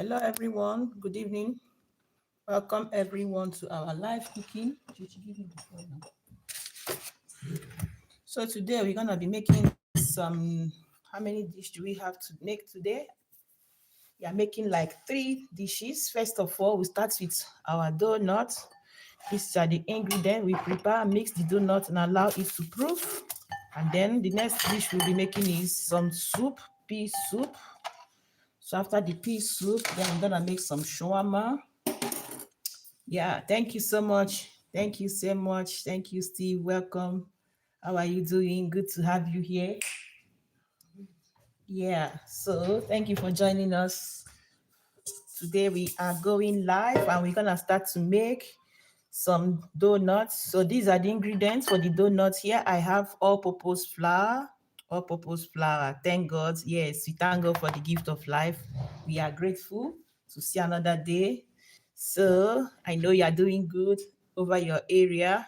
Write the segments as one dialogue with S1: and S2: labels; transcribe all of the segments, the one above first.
S1: Hello everyone, good evening. Welcome everyone to our live cooking. So today we're gonna be making some, how many dishes do we have to make today? We are making like 3 dishes. First of all, we start with our donut. These are the ingredients we prepare, mix the donut and allow it to proof. And then the next dish we'll be making is some soup, pea soup. So after the pea soup, then I'm gonna make some shawarma. Yeah, thank you so much. Thank you so much. Thank you, Steve. Welcome. How are you doing? Good to have you here. Yeah, so thank you for joining us. Today we are going live and we're gonna start to make some donuts. So these are the ingredients for the donuts. Here I have all-purpose flour. All-purpose flour. Thank God. Yes, we thank God for the gift of life. We are grateful to see another day. So I know you are doing good over your area.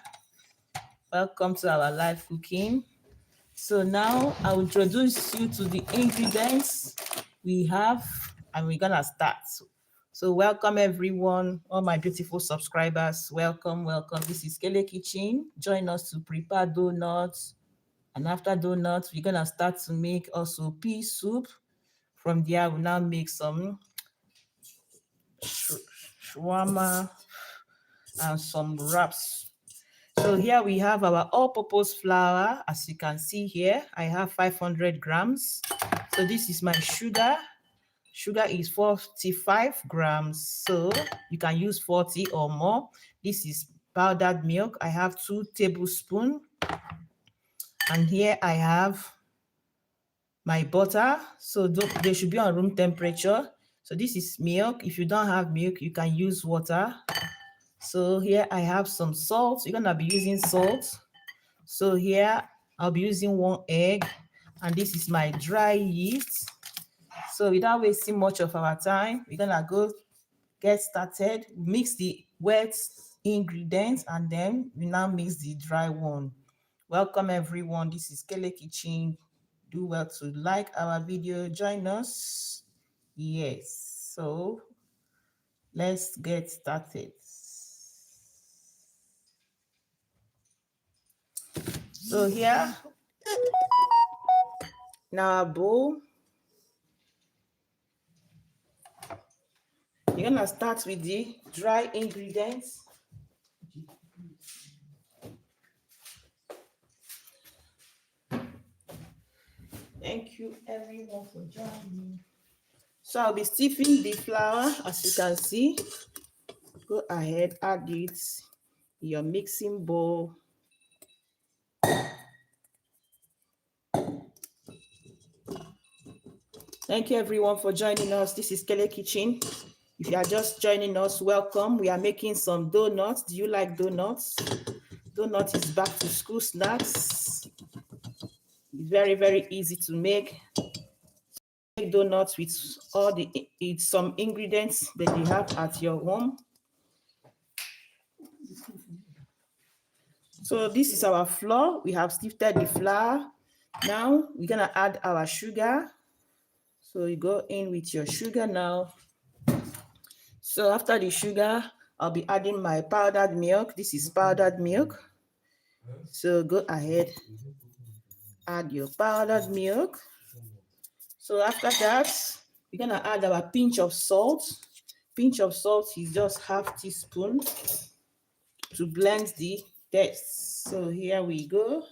S1: Welcome to our live cooking. So now I will introduce you to the ingredients we have and we're gonna start. So welcome everyone, all my beautiful subscribers. Welcome, welcome. This is Kele Kitchen. Join us to prepare donuts. And after donuts, we're gonna start to make also pea soup. From there, we'll now make some shawarma and some wraps. So here we have our all-purpose flour. As you can see here, I have 500 grams. So this is my sugar. Sugar is 45 grams. So you can use 40 or more. This is powdered milk. I have 2 tablespoons. And here I have my butter. So they should be on room temperature. So this is milk. If you don't have milk, you can use water. So here I have some salt. You're gonna be using salt. So here I'll be using 1 egg, and this is my dry yeast. So without wasting much of our time, we're gonna go get started. Mix the wet ingredients and then we now mix the dry one. Welcome everyone. This is Kele Kitchen. Do well to like our video. Join us. Yes. So let's get started. So here, now our bowl, you're gonna start with the dry ingredients. Thank you everyone for joining me. So I'll be sifting the flour, as you can see. Go ahead, add it in your mixing bowl. Thank you everyone for joining us. This is Kele Kitchen. If you are just joining us, welcome. We are making some donuts. Do you like donuts? Donut is back to school snacks. It's very, very easy to make. Make donuts with some ingredients that you have at your home. So this is our flour. We have sifted the flour. Now we're gonna add our sugar. So you go in with your sugar now. So after the sugar, I'll be adding my powdered milk. This is powdered milk. So go ahead, add your powdered milk. So after that, we're gonna add our pinch of salt. Pinch of salt is just half teaspoon to blend the taste. So here we go.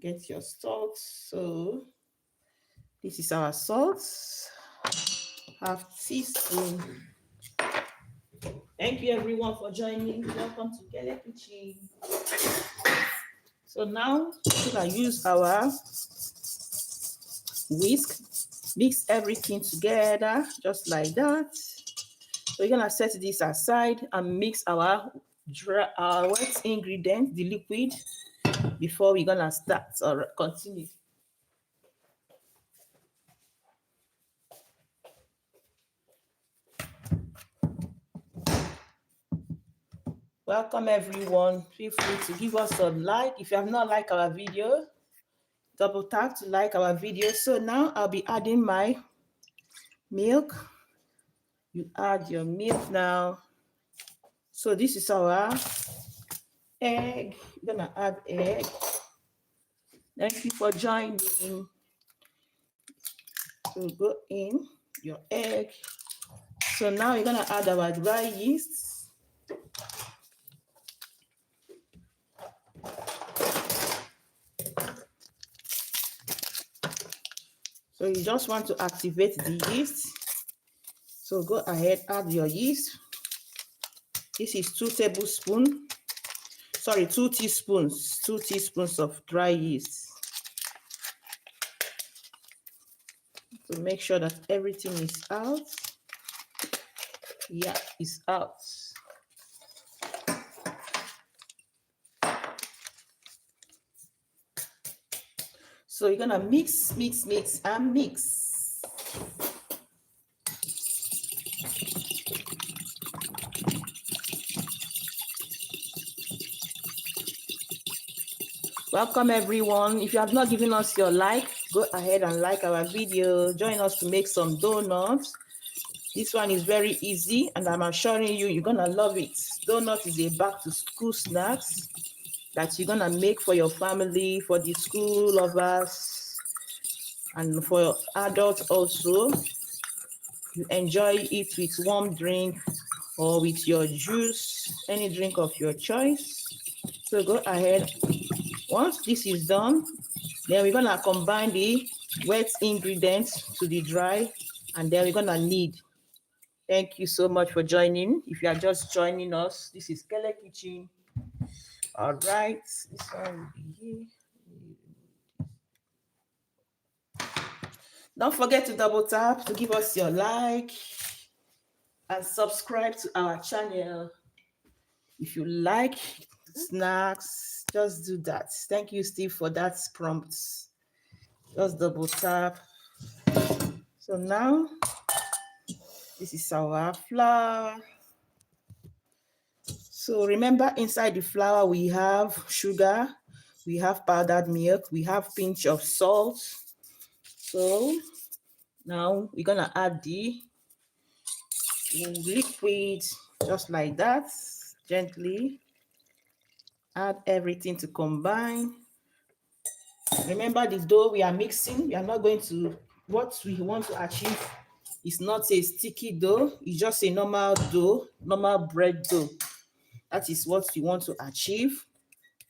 S1: Get your salt. So this is our salt, half teaspoon. Thank you everyone for joining. Welcome to Kele Kitchen. So now we're gonna use our whisk, mix everything together just like that. So we're gonna set this aside and mix our wet ingredient, the liquid, before we're gonna start or continue. Welcome everyone. Feel free to give us a like. If you have not liked our video, double tap to like our video. So now I'll be adding my milk. You add your milk now. So this is our egg. You're gonna add egg. Thank you for joining. So go in your egg. So now you're gonna add our dry yeast. So you just want to activate the yeast. So go ahead, add your yeast. This is 2 teaspoons. 2 teaspoons of dry yeast. So make sure that everything is out. Yeah, it's out. So you're gonna mix, and mix. Welcome everyone. If you have not given us your like, go ahead and like our video. Join us to make some donuts. This one is very easy and I'm assuring you, you're gonna love it. Donut is a back to school snacks that you're gonna make for your family, for the school lovers, and for adults also. You enjoy it with warm drink or with your juice, any drink of your choice. So go ahead. Once this is done, then we're gonna combine the wet ingredients to the dry, and then we're gonna knead. Thank you so much for joining. If you are just joining us, this is Kele Kitchen. All right, this one will be here. Don't forget to double tap to give us your like and subscribe to our channel. If you like snacks, just do that. Thank you, Steve, for that prompt. Just double tap. So now, this is our flour. So remember, inside the flour, we have sugar, we have powdered milk, we have pinch of salt. So now we're gonna add the liquid just like that, gently. Add everything to combine. Remember the dough we are mixing, we are not going to, what we want to achieve is not a sticky dough, it's just a normal dough, normal bread dough. That is what we want to achieve.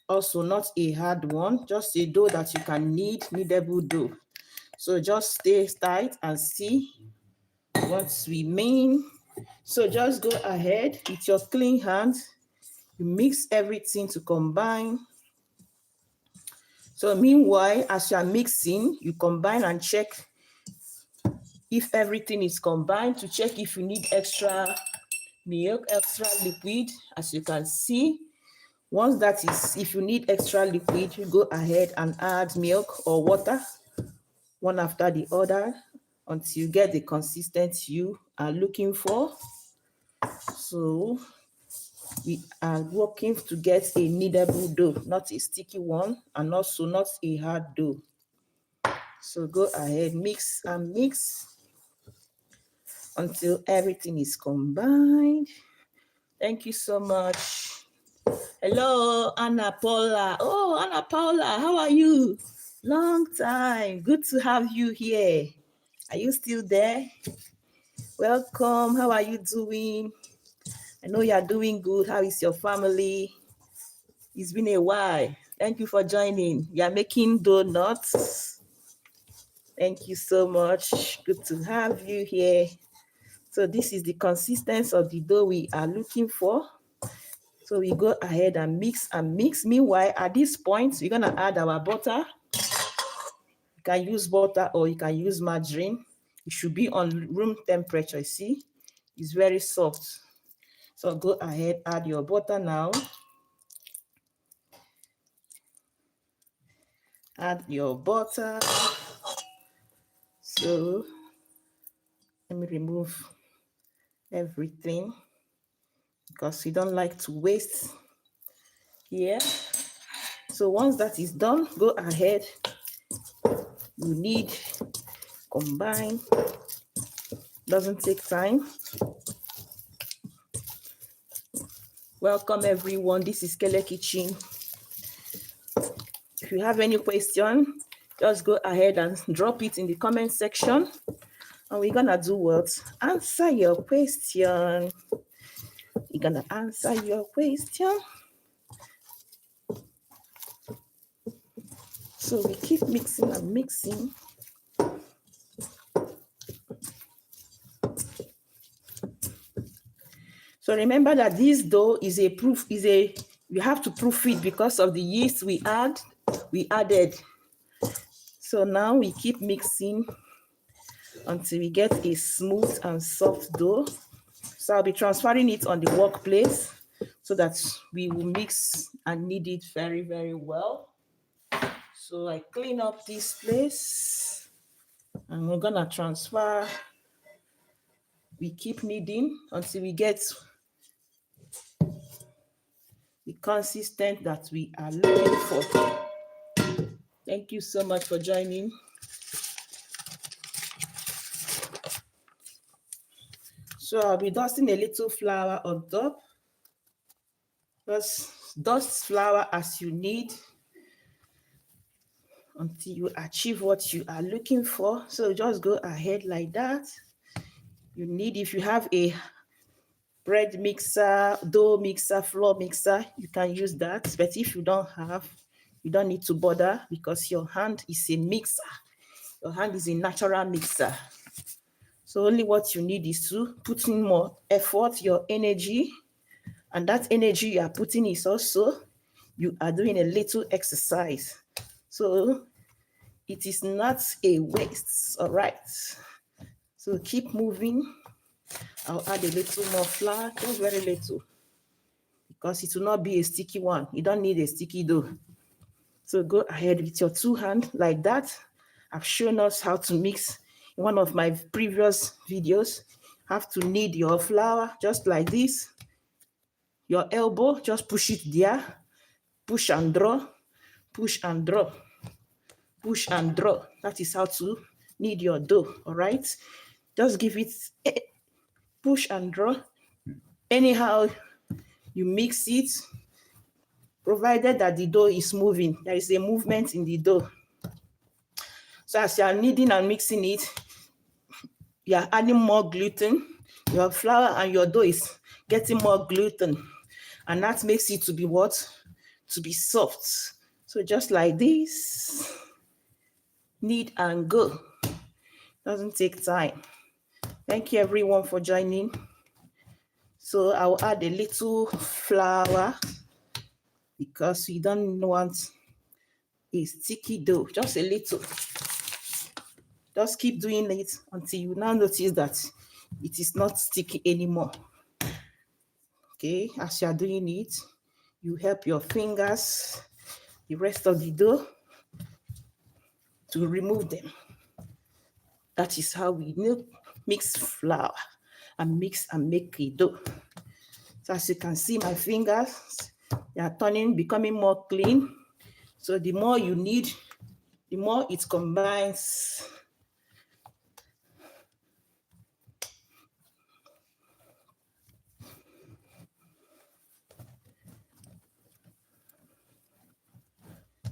S1: Also not a hard one, just a dough that you can knead, kneadable dough. So just stay tight and see what we mean. So just go ahead with your clean hands, you mix everything to combine. So meanwhile, as you are mixing, you combine and check if everything is combined, to check if you need extra milk, extra liquid. As you can see, once that is, if you need extra liquid, you go ahead and add milk or water, one after the other, until you get the consistency you are looking for. So we are working to get a kneadable dough, not a sticky one, and also not a hard dough. So go ahead, mix and mix until everything is combined. Thank you so much. Hello, Anna Paula. Oh, Anna Paula, how are you? Long time. Good to have you here. Are you still there? Welcome. How are you doing? I know you are doing good. How is your family? It's been a while. Thank you for joining. You are making donuts. Thank you so much. Good to have you here. So this is the consistency of the dough we are looking for. So we go ahead and mix and mix. Meanwhile, at this point, we're gonna add our butter. You can use butter or you can use margarine. It should be on room temperature, you see? It's very soft. So go ahead, add your butter now. Add your butter. So let me remove everything because we don't like to waste here. So once that is done, go ahead. You need combine. Doesn't take time. Welcome everyone. This is Kele Kitchen. If you have any question, just go ahead and drop it in the comment section. And we're gonna do what? Answer your question. We're gonna answer your question. So we keep mixing and mixing. So remember that this dough is you have to proof it because of the yeast we added. So now we keep mixing until we get a smooth and soft dough. So I'll be transferring it on the workplace so that we will mix and knead it very, very well. So I clean up this place and we're gonna transfer. We keep kneading until we get the consistent that we are looking for. Thank you so much for joining. So I'll be dusting a little flour on top. Just dust flour as you need until you achieve what you are looking for. So just go ahead like that. You need, if you have a bread mixer, dough mixer, flour mixer, you can use that. But if you don't have, you don't need to bother because your hand is a mixer. Your hand is a natural mixer. So only what you need is to put in more effort, your energy. And that energy you are putting is also, you are doing a little exercise. So it is not a waste, all right? So keep moving. I'll add a little more flour, just very little, because it will not be a sticky one. You don't need a sticky dough. So go ahead with your two hands like that. I've shown us how to mix in one of my previous videos. Have to knead your flour just like this. Your elbow, just push it there. Push and draw, push and draw, push and draw. That is how to knead your dough, all right? Just give it push and draw. Anyhow you mix it, provided that the dough is moving. There is a movement in the dough. So as you are kneading and mixing it, you are adding more gluten. Your flour and your dough is getting more gluten. And that makes it to be what? To be soft. So just like this, knead and go. Doesn't take time. Thank you everyone for joining. So I'll add a little flour because we don't want a sticky dough, just a little. Just keep doing it until you now notice that it is not sticky anymore. Okay, as you are doing it, you help your fingers, the rest of the dough, to remove them. That is how we mix flour and mix and make a dough. So as you can see, my fingers, they are turning, becoming more clean. So the more you knead, the more it combines.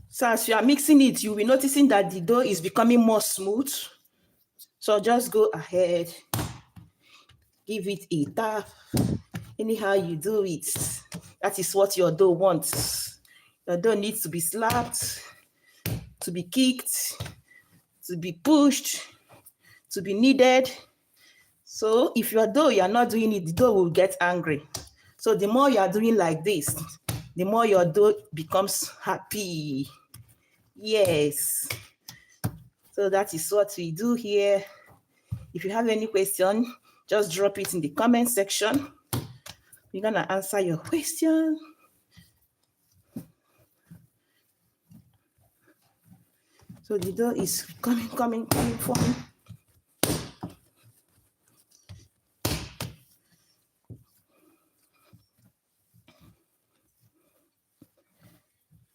S1: So as you are mixing it, you'll be noticing that the dough is becoming more smooth. So just go ahead, give it a tap. Anyhow you do it, that is what your dough wants. Your dough needs to be slapped, to be kicked, to be pushed, to be kneaded. So if your dough, you are not doing it, the dough will get angry. So the more you are doing like this, the more your dough becomes happy. Yes. So that is what we do here. If you have any question, just drop it in the comment section. We're gonna answer your question. So the dough is coming forming.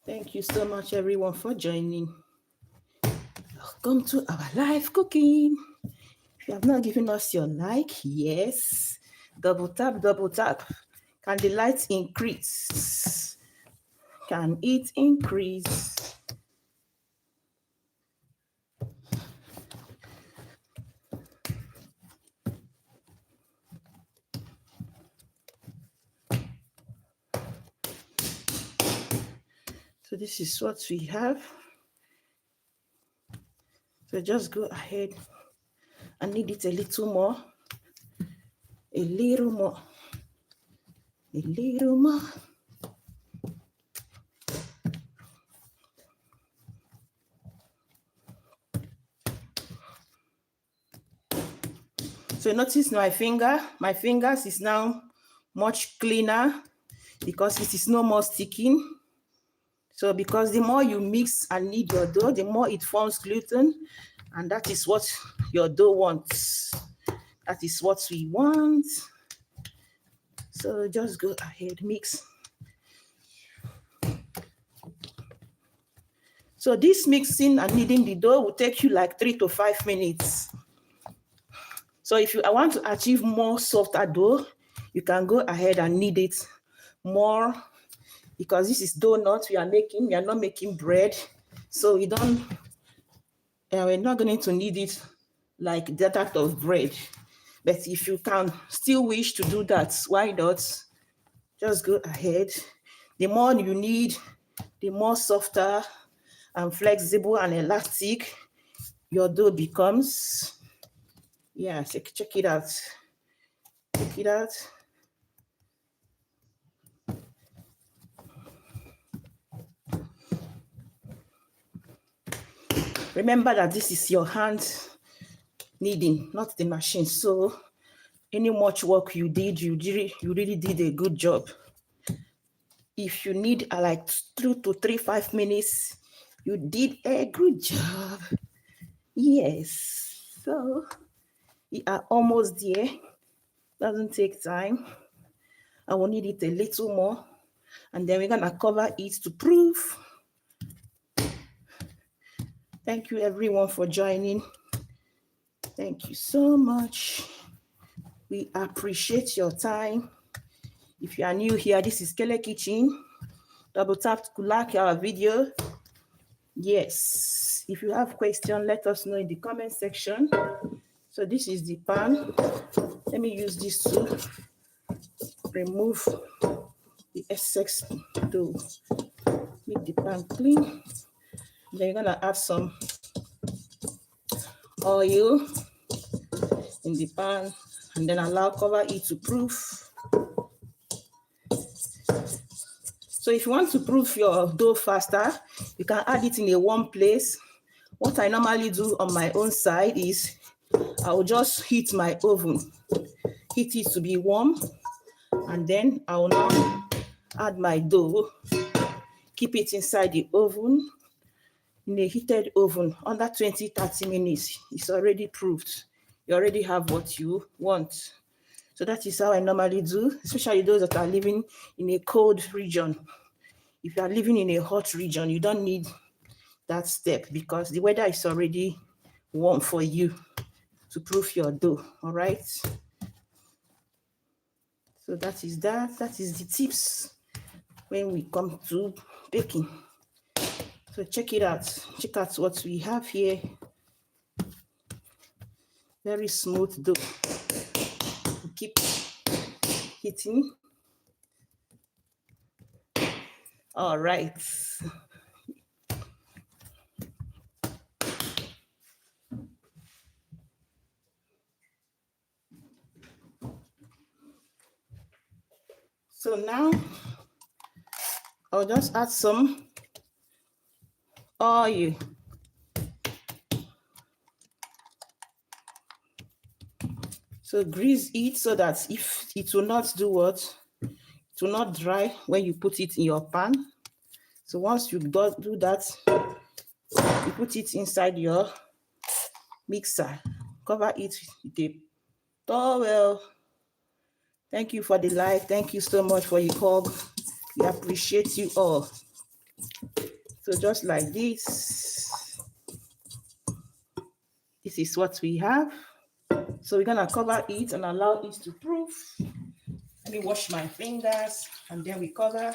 S1: Thank you so much everyone for joining. Welcome to our live cooking. If you have not given us your like, yes, double tap, Can the light increase? Can it increase? So this is what we have. So just go ahead and knead it a little more. A little more. A little more. So notice my fingers is now much cleaner because it is no more sticking. So because the more you mix and knead your dough, the more it forms gluten, and that is what your dough wants. That is what we want. So just go ahead, mix. So this mixing and kneading the dough will take you like 3 to 5 minutes. So if I want to achieve more softer dough, you can go ahead and knead it more, because this is doughnut we are making. We are not making bread, so we're not going to knead it like that of bread. But if you can still wish to do that, why not? Just go ahead. The more you knead, the more softer and flexible and elastic your dough becomes. Yeah, check it out. Check it out. Remember that this is your hand kneading, not the machine. So any much work you really did a good job. If you need like 2 to 5 minutes, you did a good job. Yes. So we are almost there. Doesn't take time. I will need it a little more, and then we're gonna cover it to proof. Thank you everyone for joining. Thank you so much. We appreciate your time. If you are new here, this is Kele Kitchen. Double tap to like our video. Yes. If you have questions, let us know in the comment section. So this is the pan. Let me use this to remove the excess to make the pan clean. Then you're gonna add some oil in the pan, and then cover it to proof. So if you want to proof your dough faster, you can add it in a warm place. What I normally do on my own side is I will just heat my oven, heat it to be warm, and then I will now add my dough, keep it inside the oven, in a heated oven, under 20-30 minutes. It's already proofed. You already have what you want. So that is how I normally do, especially those that are living in a cold region. If you are living in a hot region, you don't need that step because the weather is already warm for you to proof your dough. All right. So that is that. That is the tips when we come to baking. So check it out. Check out what we have here. Very smooth dough. Keep hitting. All right. So now I'll just add some oil. So grease it so that if it will not do what? It will not dry when you put it in your pan. So once you do that, you put it inside your mixer. Cover it with a towel. Thank you for the like. Thank you so much for your hug. We appreciate you all. So just like this, this is what we have. So we're gonna cover it and allow it to proof. Let me wash my fingers and then we cover.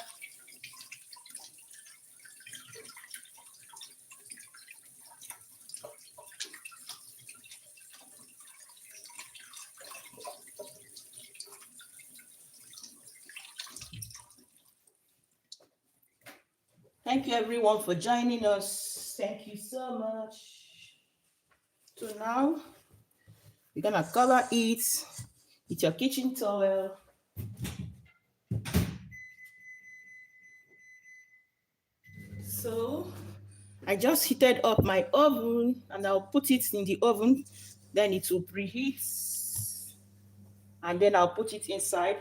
S1: Thank you everyone for joining us. Thank you so much. So now we're gonna cover it with your kitchen towel. So I just heated up my oven and I'll put it in the oven, then it will preheat, and then I'll put it inside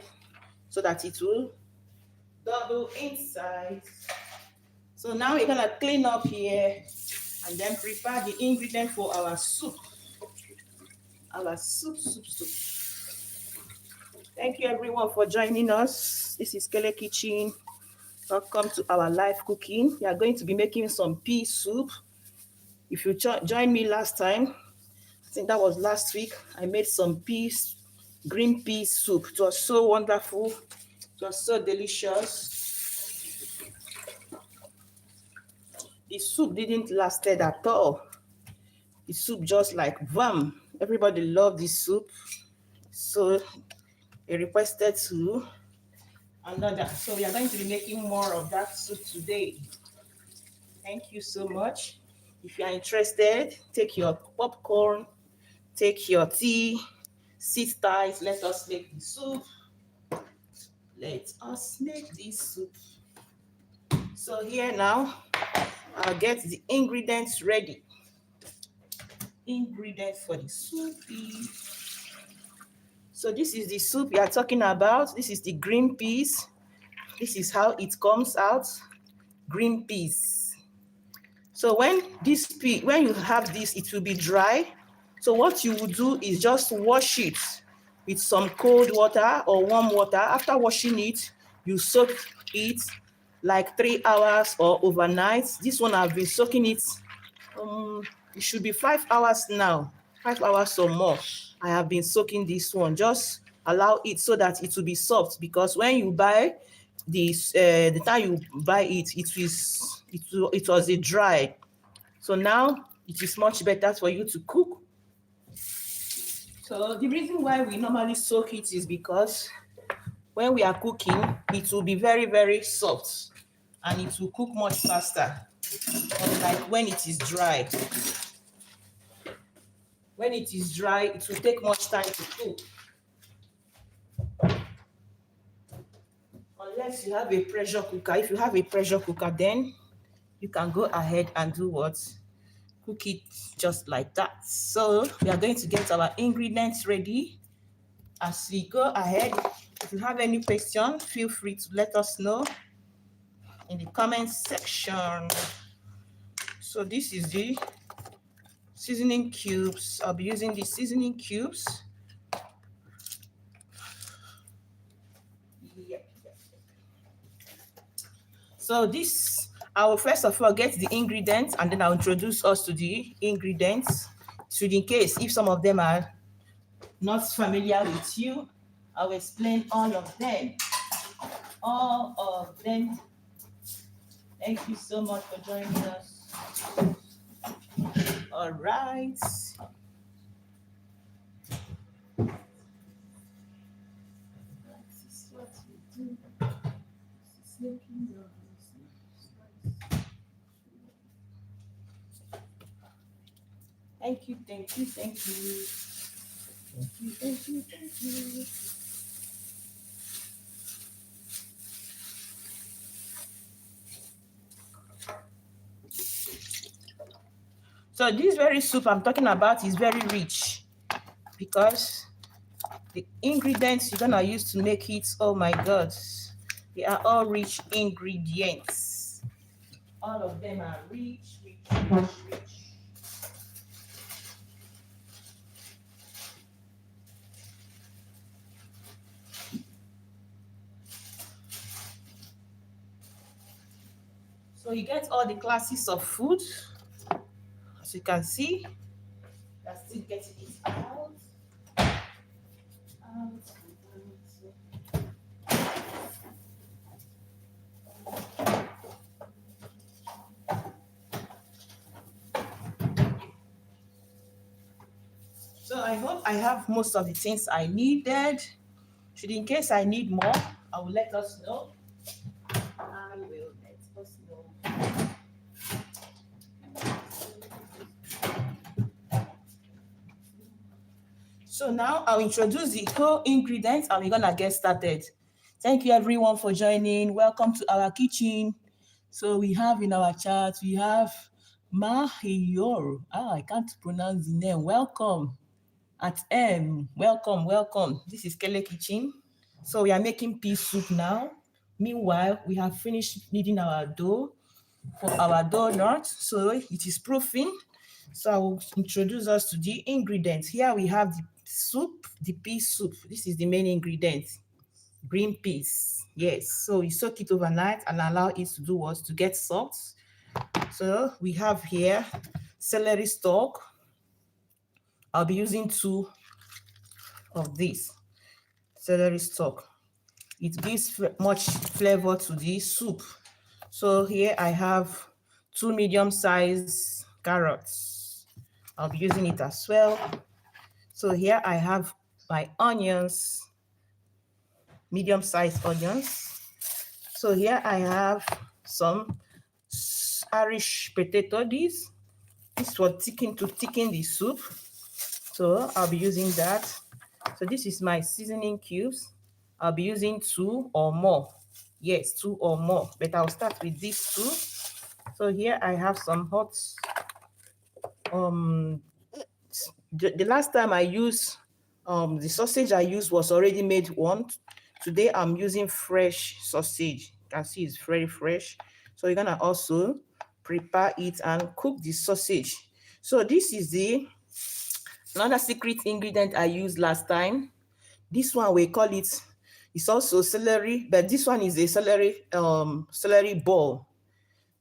S1: so that it will double inside. So now we're gonna clean up here and then prepare the ingredient for our soup. Our soup. Thank you everyone for joining us. This is Kele Kitchen. Welcome to our live cooking. We are going to be making some pea soup. If you joined me last time, I think that was last week, I made some green pea soup. It was so wonderful. It was so delicious. The soup didn't last at all. The soup just like vam. Everybody loved this soup. So they requested to another. So we are going to be making more of that soup today. Thank you so much. If you are interested, take your popcorn, take your tea, sit tight. Let us make the soup. Let us make this soup. So here now, I'll get the ingredients ready. Ingredients for the soup. So this is the soup we are talking about. This is the green peas. This is how it comes out. Green peas. So when you have this, it will be dry. So what you would do is just wash it with some cold water or warm water. After washing it, you soak it like 3 hours or overnight. This one I've been soaking it. It should be 5 hours now, 5 hours or more. I have been soaking this one. Just allow it so that it will be soft, because when you buy this, the time you buy it, it was a dry. So now it is much better for you to cook. So the reason why we normally soak it is because when we are cooking, it will be very, very soft and it will cook much faster, unlike when it is dry. When it is dry, it will take much time to cook. Unless you have a pressure cooker. If you have a pressure cooker, then you can go ahead and do what? Cook it just like that. So we are going to get our ingredients ready. As we go ahead, if you have any question, feel free to let us know in the comment section. So this is the seasoning cubes. I'll be using the seasoning cubes. Yep. So this, I will first of all get the ingredients and then I'll introduce us to the ingredients. So in case if some of them are not familiar with you, I'll explain all of them. All of them. Thank you so much for joining us. All right. This is what we do. This is making your Thank you. So this very soup I'm talking about is very rich because the ingredients you're gonna use to make it, oh my God, they are all rich ingredients. All of them are rich. So you get all the classes of food. As you can see, you're still getting it out. I hope I have most of the things I needed. Should in case I need more, I will let us know. I will let us know. So now I'll introduce the whole ingredients and we're gonna get started. Thank you everyone for joining. Welcome to our kitchen. So we have in our chat, we have Mahiyor. I can't pronounce the name. Welcome. At M. Welcome. This is Kele Kitchen. So we are making pea soup now. Meanwhile, we have finished kneading our dough for our doughnut. So it is proofing. So I will introduce us to the ingredients. Here we have the soup, the pea soup. This is the main ingredient. Green peas. Yes. So you soak it overnight and allow it to do what? To get soft. So we have here celery stalk. I'll be using 2 of this celery stalk. It gives much flavor to the soup. So here I have 2 medium-sized carrots. I'll be using it as well. So here I have my onions, medium-sized onions. So here I have some Irish potato. This for thicken the soup. So I'll be using that. So this is my seasoning cubes. I'll be using 2 or more. Yes, 2 or more. But I'll start with these 2. So here I have some hot. The last time I used the sausage I used was already made one. Today I'm using fresh sausage. You can see it's very fresh. So you're gonna also prepare it and cook the sausage. So this is another secret ingredient I used last time. This one we call it. It's also celery, but this one is a celery ball.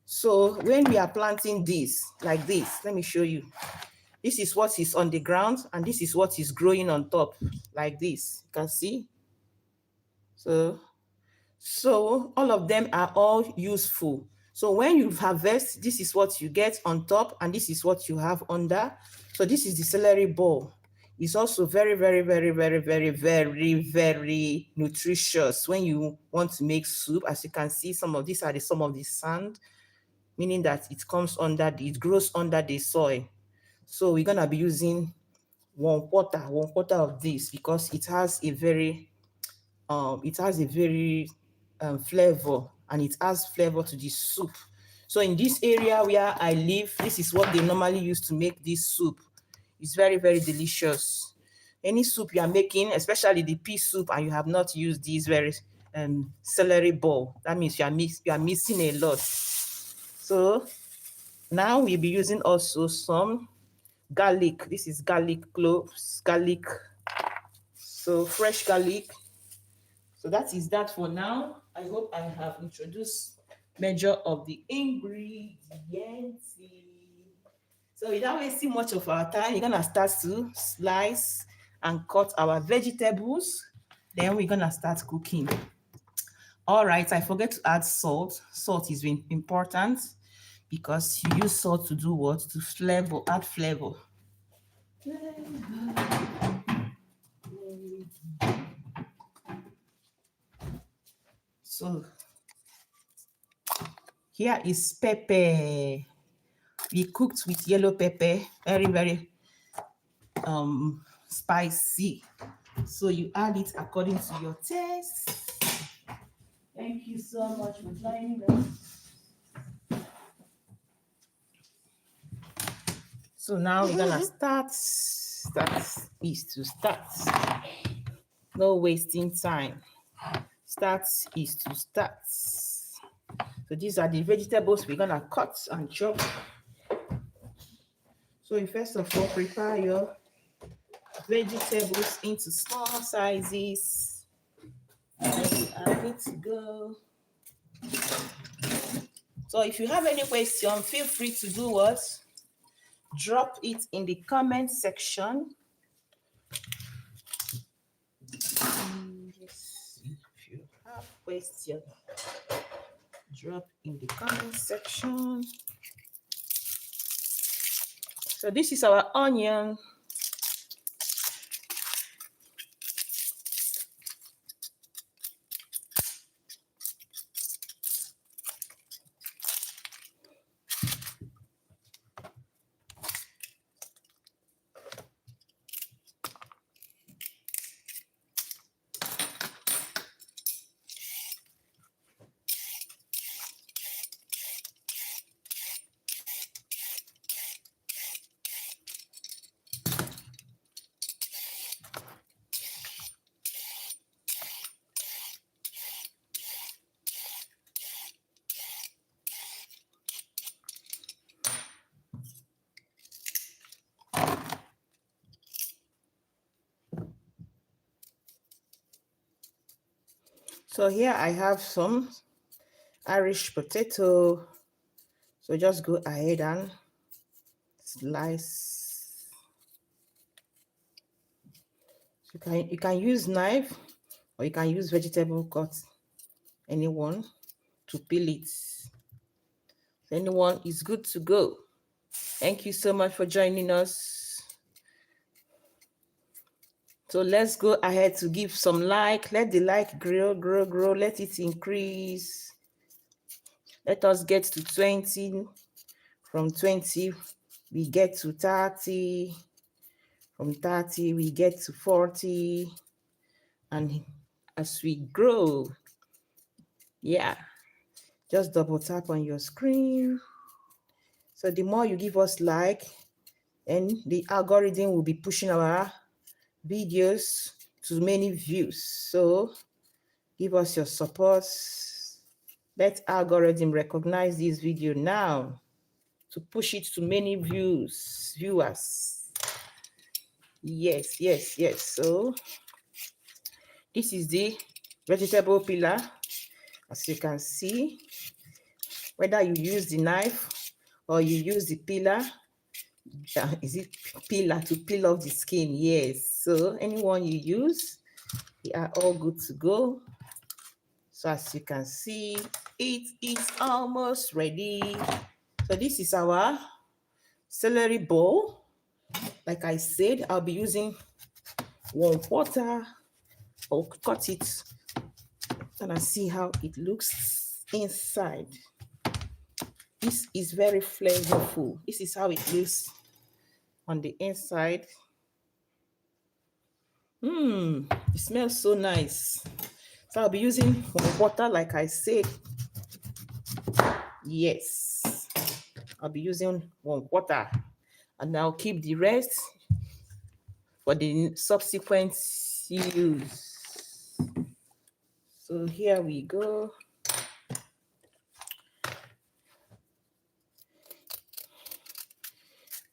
S1: So when we are planting this like this, let me show you. This is what is on the ground, and this is what is growing on top, like this. You can see. So all of them are all useful. So when you harvest, this is what you get on top, and this is what you have under. So this is the celery ball. It's also very, very, very, very, very, very, very nutritious when you want to make soup. As you can see, some of these are some of the sand, meaning that it grows under the soil. So we're gonna be using 1/4 of this because it has a very flavor, and it adds flavor to the soup. So in this area where I live, this is what they normally use to make this soup. It's very, very delicious. Any soup you are making, especially the pea soup, and you have not used this very celery ball, that means you are missing a lot. So now we'll be using also some garlic. This is garlic cloves, garlic. So fresh garlic. So that is that for now. I hope I have introduced measure of the ingredients. So without wasting much of our time, we're gonna start to slice and cut our vegetables. Then we're gonna start cooking. All right, I forget to add salt. Salt is important because you use salt to do what? To add flavor. So here is pepper. We cooked with yellow pepper, very, very spicy. So you add it according to your taste. Thank you so much for joining us. So now we're gonna start. Start is to start. No wasting time. Start is to start. So these are the vegetables we're gonna cut and chop. So you first of all prepare your vegetables into small sizes. And you are good to go. So if you have any question, feel free to do what? Drop it in the comment section. If you have question, drop in the comment section. So this is our onion. So here I have some Irish potato. So just go ahead and slice. You can use knife or you can use vegetable cut, anyone, to peel it. Anyone is good to go. Thank you so much for joining us. So let's go ahead to give some like. Let the like grow. Let it increase. Let us get to 20. From 20, we get to 30. From 30, we get to 40. And as we grow, yeah, just double tap on your screen. So the more you give us like, and the algorithm will be pushing our videos to many views. So give us your support. Let algorithm recognize this video now to push it to many viewers. Yes. So this is the vegetable peeler. As you can see, whether you use the knife or you use the peeler, is it peeler to peel off the skin? Yes. So anyone you use, they are all good to go. So as you can see, it is almost ready. So this is our celery bowl. Like I said, I'll be using 1/4. I'll cut it and I see how it looks inside. This is very flavorful. This is how it looks on the inside. It smells so nice. So I'll be using 1/4, like I said. Yes, I'll be using 1/4, and I'll keep the rest for the subsequent use. So here we go.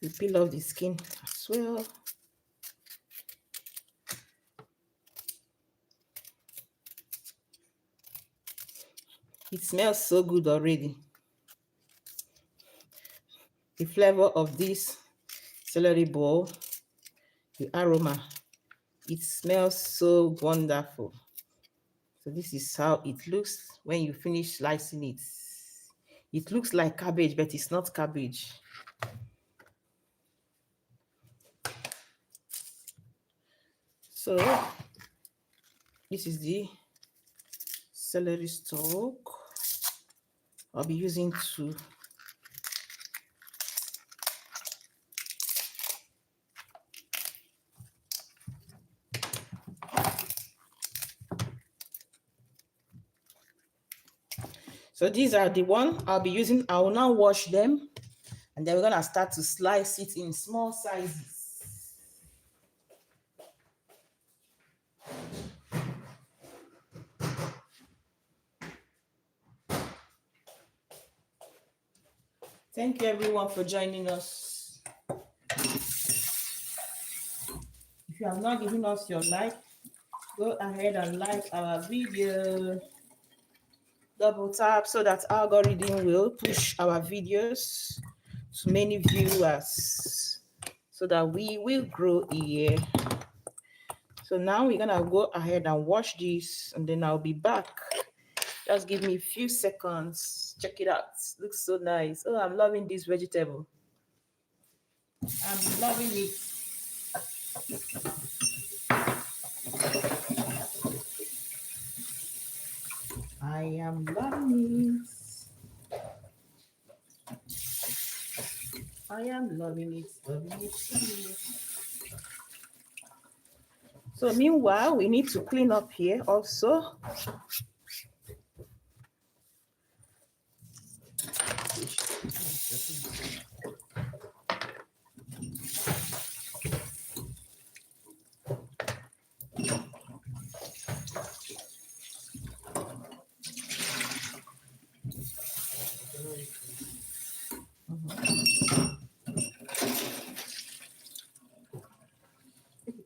S1: We peel off the skin as well. It smells so good already. The flavor of this celery bowl, the aroma, it smells so wonderful. So this is how it looks when you finish slicing it. It looks like cabbage, but it's not cabbage. So this is the celery stalk I'll be using to so these are the one I'll be using. I will now wash them, and then we're gonna start to slice it in small sizes. Thank you everyone for joining us. If you have not given us your like, go ahead and like our video. Double tap so that algorithm will push our videos to many viewers so that we will grow here. So now we're gonna go ahead and wash this, and then I'll be back. Just give me a few seconds. Check it out. Looks so nice. Oh, I'm loving this vegetable. I'm loving it. I am loving it. I am loving it. So meanwhile, we need to clean up here also.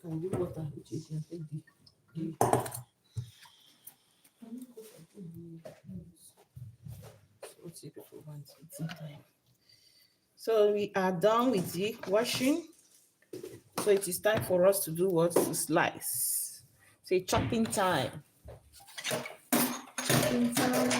S1: Can you water which is what you people want eating time. So we are done with the washing. So it is time for us to do what? To slice. Say chopping time. Chopping time.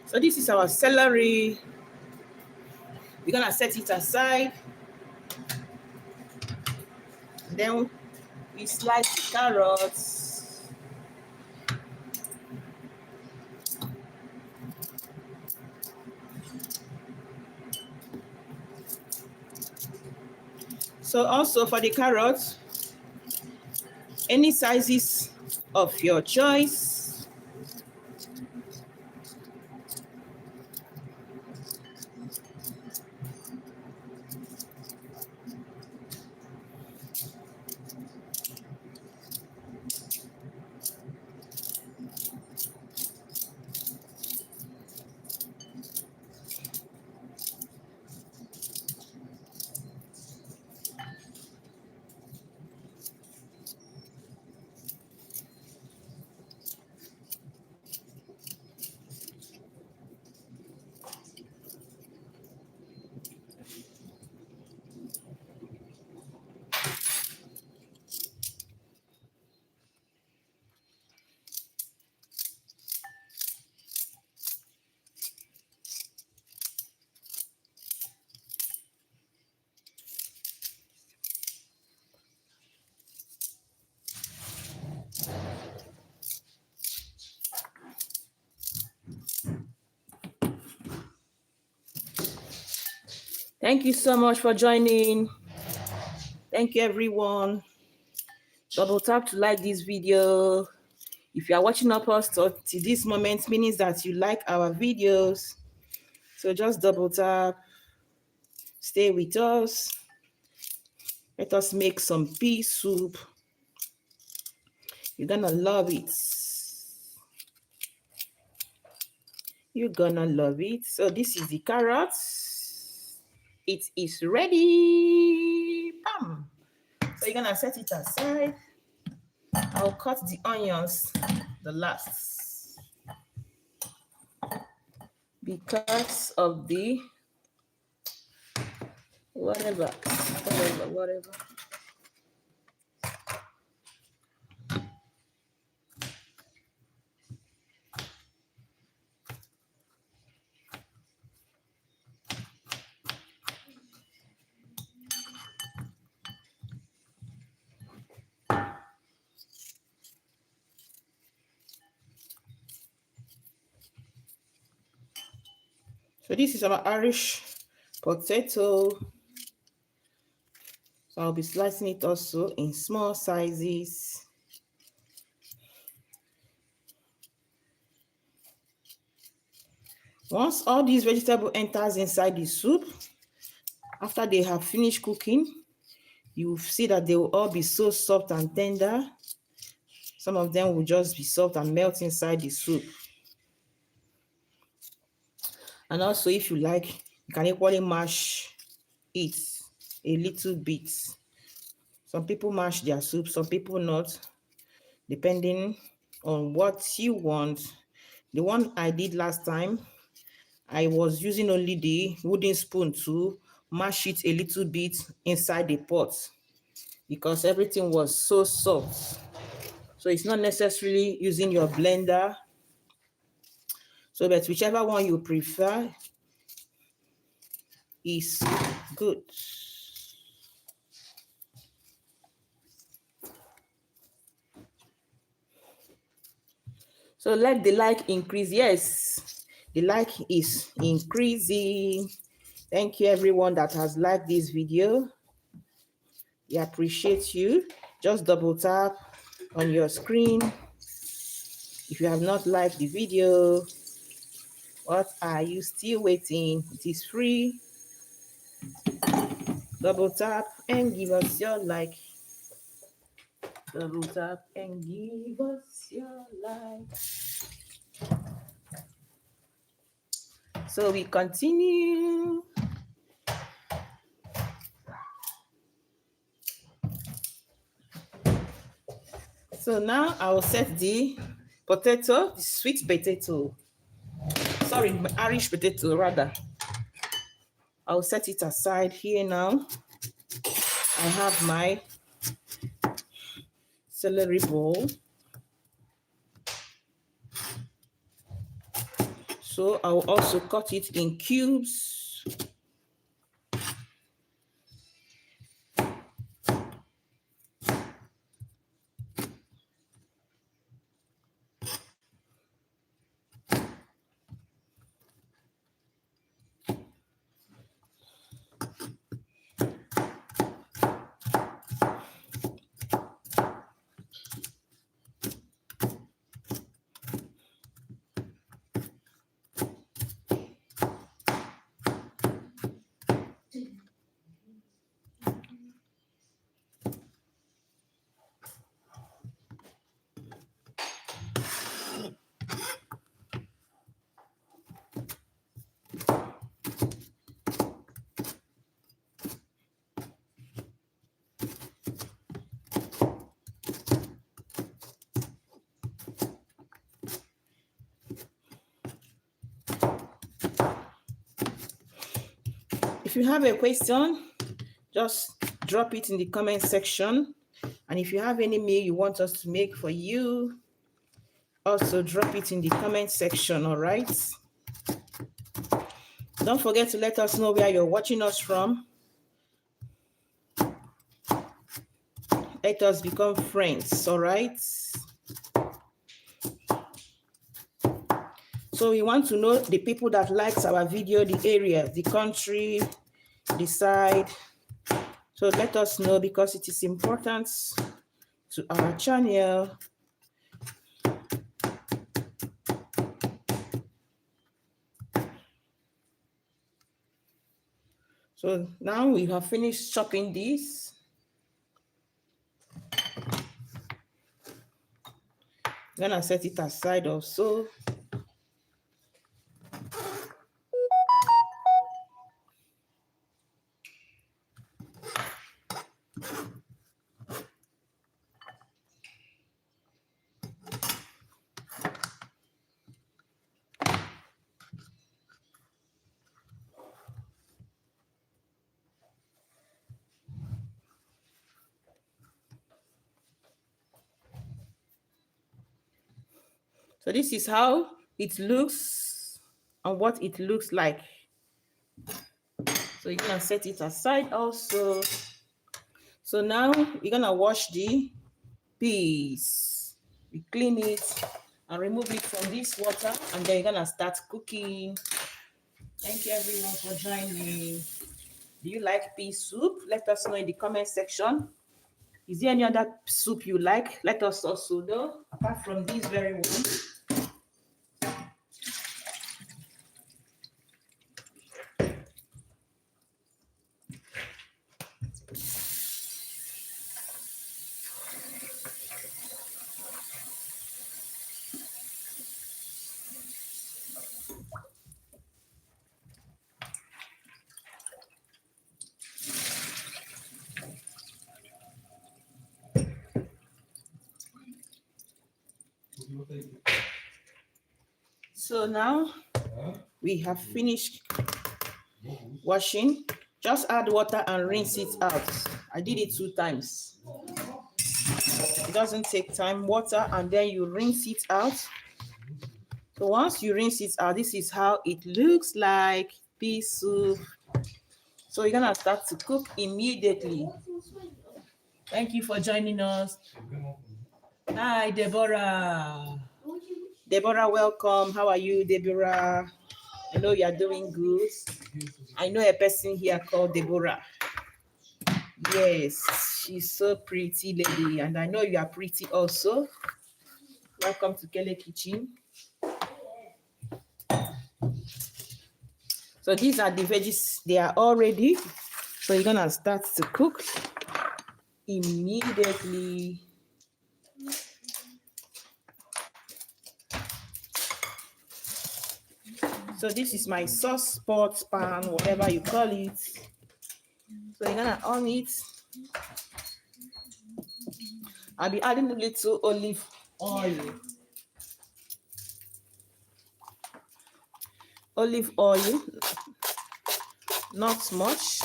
S1: So this is our celery. We're gonna set it aside. And then we slice the carrots. So also for the carrots, any sizes of your choice. Thank you so much for joining. Thank you, everyone. Double tap to like this video. If you are watching up us to this moment, means that you like our videos. So just double tap. Stay with us. Let us make some pea soup. You're gonna love it. You're gonna love it. So this is the carrots. It is ready. Bam. So you're gonna set it aside. I'll cut the onions the last because of the whatever. So this is our Irish potato. So I'll be slicing it also in small sizes. Once all these vegetable enters inside the soup, after they have finished cooking, you see that they will all be so soft and tender. Some of them will just be soft and melt inside the soup. And also, if you like, you can equally mash it a little bit. Some people mash their soup, some people not, depending on what you want. The one I did last time, I was using only the wooden spoon to mash it a little bit inside the pot because everything was so soft. So it's not necessarily using your blender. So but whichever one you prefer is good. So let the like increase. Yes, the like is increasing. Thank you everyone that has liked this video. We appreciate you. Just double tap on your screen. If you have not liked the video, what are you still waiting? It is free. Double tap and give us your like. Double tap and give us your like. So we continue. So now I will set the potato, the sweet potato. Sorry, Irish potato rather. I'll set it aside here now. I have my celery bowl. So I will also cut it in cubes. If you have a question, just drop it in the comment section. And if you have any meal you want us to make for you, also drop it in the comment section, all right? Don't forget to let us know where you're watching us from. Let us become friends, all right? So we want to know the people that likes our video, the area, the country, the side. So let us know because it is important to our channel. So now we have finished chopping this. I'm gonna set it aside also. So this is how it looks and what it looks like. So you're gonna set it aside also. So now we're gonna wash the peas. We clean it and remove it from this water, and then you're gonna start cooking. Thank you everyone for joining. Do you like pea soup? Let us know in the comment section. Is there any other soup you like? Let us also know, apart from this very one. So now we have finished washing. Just add water and rinse it out. I did it 2 times. It doesn't take time. Water and then you rinse it out. So once you rinse it out, this is how it looks like. Pea soup. So you're gonna start to cook immediately. Thank you for joining us. Hi, Deborah. Deborah, welcome. How are you, Deborah? I know you are doing good. I know a person here called Deborah. Yes, she's so pretty lady, and I know you are pretty also. Welcome to Kele Kitchen. So these are the veggies. They are all ready. So you're gonna start to cook immediately. So this is my sauce pot pan, whatever you call it. So you're gonna on it. I'll be adding a little olive oil. Olive oil, not much,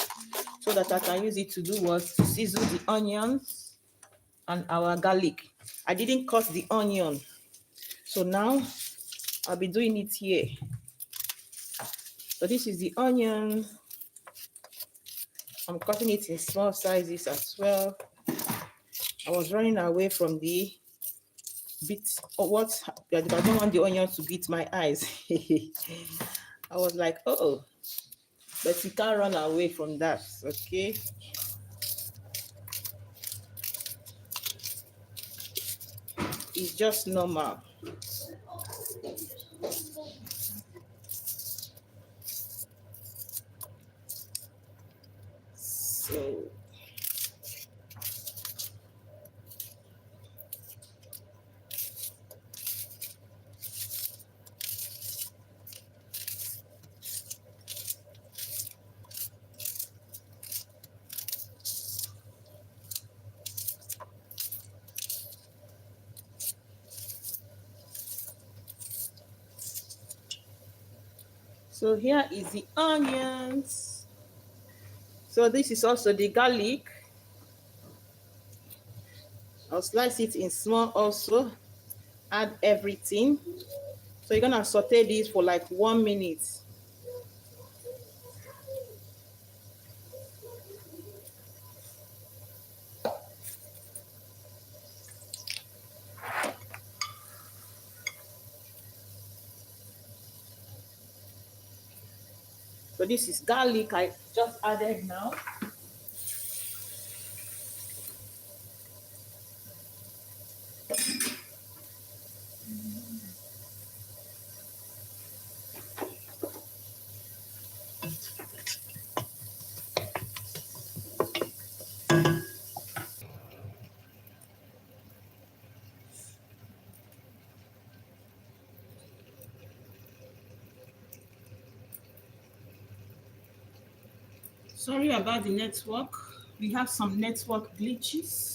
S1: so that I can use it to do what? To season the onions and our garlic. I didn't cut the onion, so now I'll be doing it here. So this is the onion. I'm cutting it in small sizes as well. I was running away from the beat. What? I don't want the onion to beat my eyes. I was like, oh, but you can't run away from that, okay? It's just normal. So here is the onions. So this is also the garlic. I'll slice it in small also. Add everything. So you're gonna saute this for like 1 minute. So this is garlic I just added now. Sorry about the network. We have some network glitches.